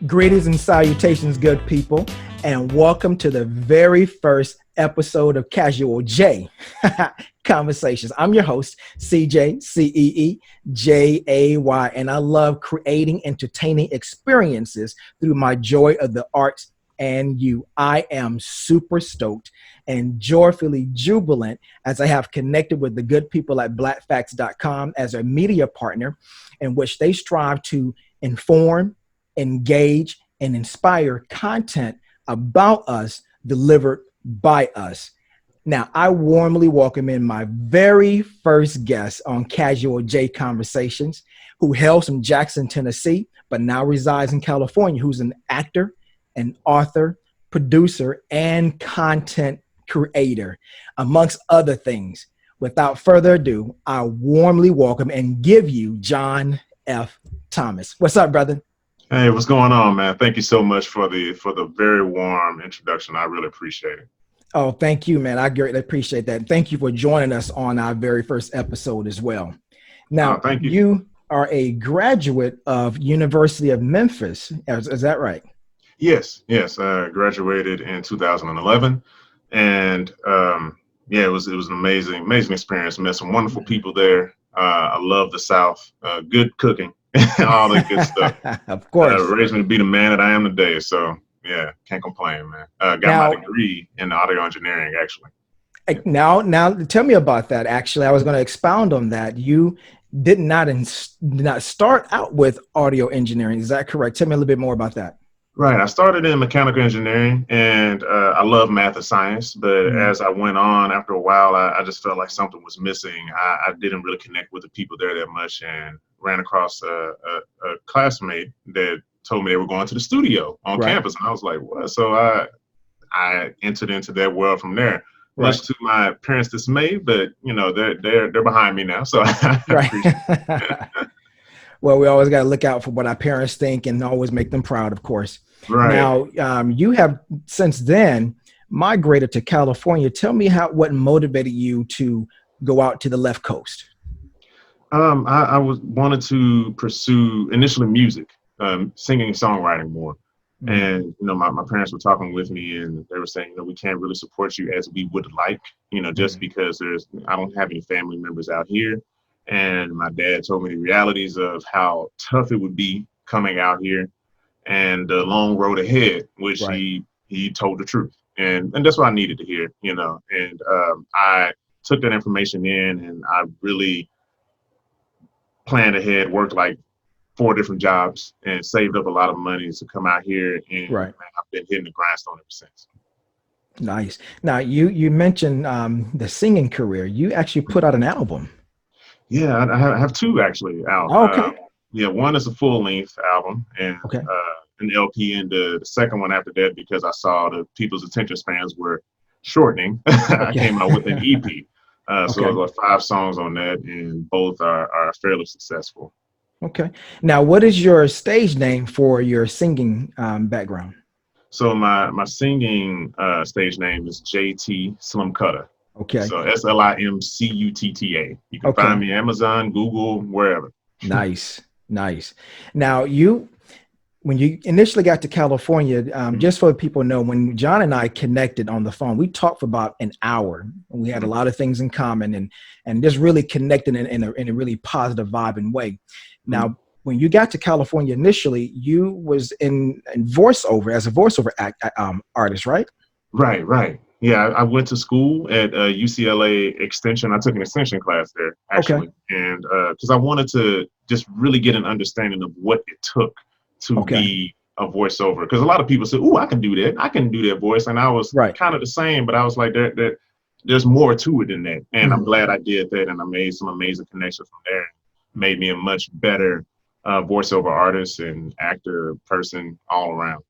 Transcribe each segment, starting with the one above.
Greetings and salutations, good people, and welcome to the very first episode of Casual JAYversations. I'm your host, CJ, CEEJAY, and I love creating entertaining experiences through my joy of the arts and you. I am super stoked and joyfully jubilant as I have connected with the good people at blackfacts.com as a media partner in which they strive to inform, engage, and inspire content about us delivered by us. Now, I warmly welcome in my very first guest on Casual JAYversations, who hails from Jackson, Tennessee, but now resides in California, who's an actor, an author, producer, and content creator, amongst other things. Without further ado, I warmly welcome and give you John F. Thomas. What's up, brother? Hey, what's going on, man? Thank you so much for the very warm introduction. I really appreciate it. Oh, thank you, man. I greatly appreciate that. Thank you for joining us on our very first episode as well. Now, thank you. You are a graduate of University of Memphis. Is that right? Yes. I graduated in 2011, and yeah, it was an amazing experience. Met some wonderful people there. I love the South. Good cooking. All that good stuff. Of course. Raised me to be the man that I am today. So yeah, can't complain, man. Got my degree in audio engineering, actually. Now, tell me about that. Actually, I was going to expound on that. You did not start out with audio engineering. Is that correct? Tell me a little bit more about that. Right. I started in mechanical engineering, and I love math and science. But as I went on, after a while, I just felt like something was missing. I didn't really connect with the people there that much, and ran across a classmate that told me they were going to the studio on campus, and I was like, "What?" So I entered into that world from there, much to my parents' dismay. But you know, they're behind me now, so I appreciate it. Well, we always got to look out for what our parents think and always make them proud, of course. Right. Now, you have since then migrated to California. Tell me what motivated you to go out to the left coast. I wanted to pursue initially music, singing and songwriting more. And, you know, my parents were talking with me, and they were saying, you know, we can't really support you as we would like, you know, just because I don't have any family members out here. And my dad told me the realities of how tough it would be coming out here and the long road ahead, which he told the truth. And that's what I needed to hear, you know. And I took that information in, and I really planned ahead, worked like 4 different jobs, and saved up a lot of money to come out here. And man, I've been hitting the grindstone ever since. Nice. Now, you mentioned the singing career. You actually put out an album. Yeah, I have 2 actually out. Oh, okay. Yeah, one is a full-length album, and an LP, and the second one after that, because I saw the people's attention spans were shortening. I came out with an EP. So there were 5 songs on that, and both are fairly successful. Okay. Now, what is your stage name for your singing background? So my singing stage name is JT Slimcutta. Okay. So SLIMCUTTA. You can find me Amazon, Google, wherever. Nice. Now, when you initially got to California, just so people know, when John and I connected on the phone, we talked for about an hour. We had a lot of things in common, and just really connected in a really positive vibe and way. Now, when you got to California initially, you was in voiceover as a voiceover artist, right? Right. Yeah, I went to school at UCLA Extension. I took an extension class there, actually. And because I wanted to just really get an understanding of what it took to be a voiceover. Because a lot of people say, "Ooh, I can do that. I can do that voice." And I was kind of the same, but I was like, there's more to it than that. And I'm glad I did that. And I made some amazing connections from there. Made me a much better voiceover artist and actor person all around.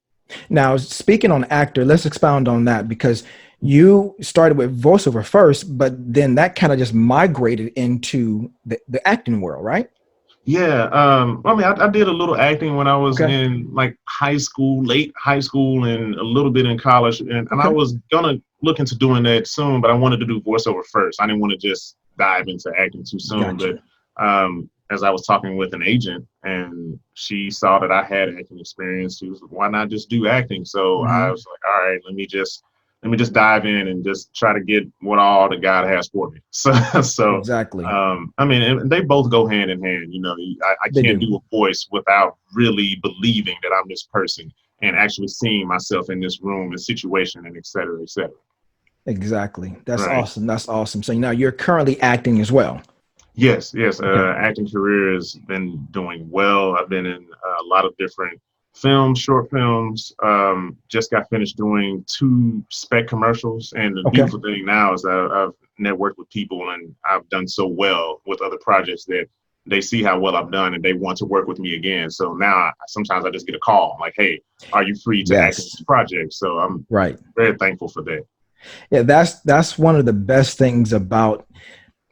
Now, speaking on actor, let's expound on that, because you started with voiceover first, but then that kind of just migrated into the acting world, right? Yeah. I mean, I did a little acting when I was in like high school, late high school, and a little bit in college. And I was going to look into doing that soon, but I wanted to do voiceover first. I didn't want to just dive into acting too soon. Gotcha. But as I was talking with an agent, and she saw that I had acting experience, she was like, "Why not just do acting?" So I was like, "All right, let me just dive in and just try to get what all that God has for me." So Exactly. I mean, and they both go hand in hand. I They can't do. do a voice without really believing that I'm this person and actually seeing myself in this room and situation and et cetera, et cetera. Exactly. That's Right. awesome. That's awesome. So now you're currently acting as well. Yes, yes. Okay. Acting career has been doing well. I've been in a lot of different films, short films. Just got finished doing 2 spec commercials. And the Okay. beautiful thing now is that I've networked with people and I've done so well with other projects that they see how well I've done and they want to work with me again. So now sometimes I just get a call like, "Hey, are you free to act in Yes. this project?" So I'm Right. very thankful for that. Yeah, that's one of the best things about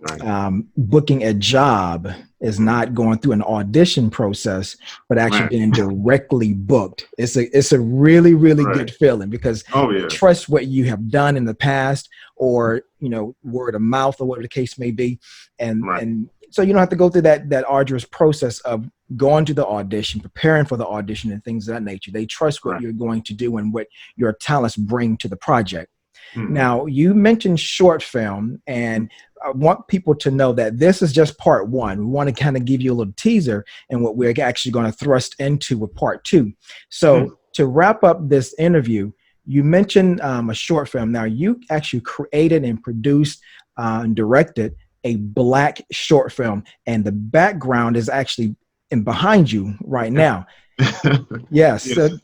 Right. booking a job is Mhm. not going through an audition process, but actually Right. getting directly booked. It's a really, really Right. good feeling because Oh they yeah. trust what you have done in the past, or word of mouth, or whatever the case may be, and Right. and so you don't have to go through that arduous process of going to the audition, preparing for the audition, and things of that nature. They trust what Right. you're going to do and what your talents bring to the project. Hmm. Now, you mentioned short film, and I want people to know that this is just part one. We want to kind of give you a little teaser and what we're actually going to thrust into with part two. Hmm. So, to wrap up this interview, you mentioned a short film. Now, you actually created and produced and directed a Black short film, and the background is actually in behind you right now. Yes, Yes. so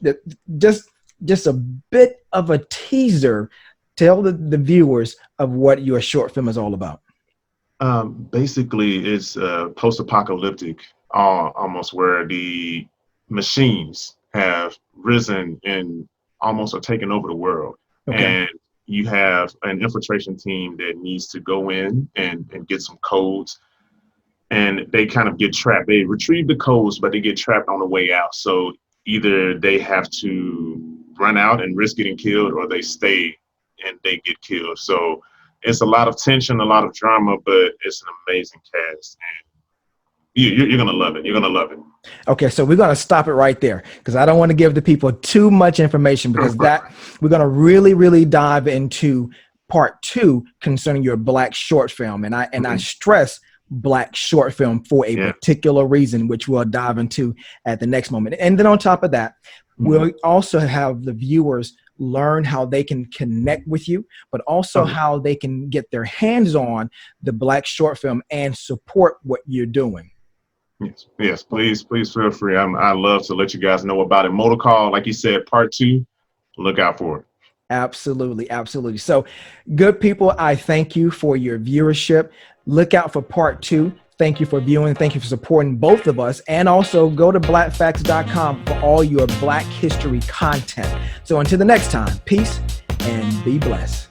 just a bit of a teaser. Tell the viewers of what your short film is all about. Basically, it's post-apocalyptic, almost where the machines have risen and almost are taking over the world. Okay. And you have an infiltration team that needs to go in and get some codes. And they kind of get trapped. They retrieve the codes, but they get trapped on the way out. So either they have to run out and risk getting killed, or they stay and they get killed. So it's a lot of tension, a lot of drama, but it's an amazing cast, and you're gonna love it. You're gonna love it. Okay, so we're going to stop it right there because I don't want to give the people too much information, because that we're going to really, really dive into part two concerning your Black short film. And I stress Black short film for a Yeah. particular reason, which we'll dive into at the next moment. And then on top of that, Mhm. we'll also have the viewers learn how they can connect with you, but also Okay. how they can get their hands on the Black short film and support what you're doing. Yes. Yes. Please feel free. I love to let you guys know about it. Motor Call, like you said, part 2. Look out for it. Absolutely, absolutely. So, good people, I thank you for your viewership. Look out for part two. Thank you for viewing. Thank you for supporting both of us. And also go to blackfacts.com for all your Black history content. So, until the next time, peace and be blessed.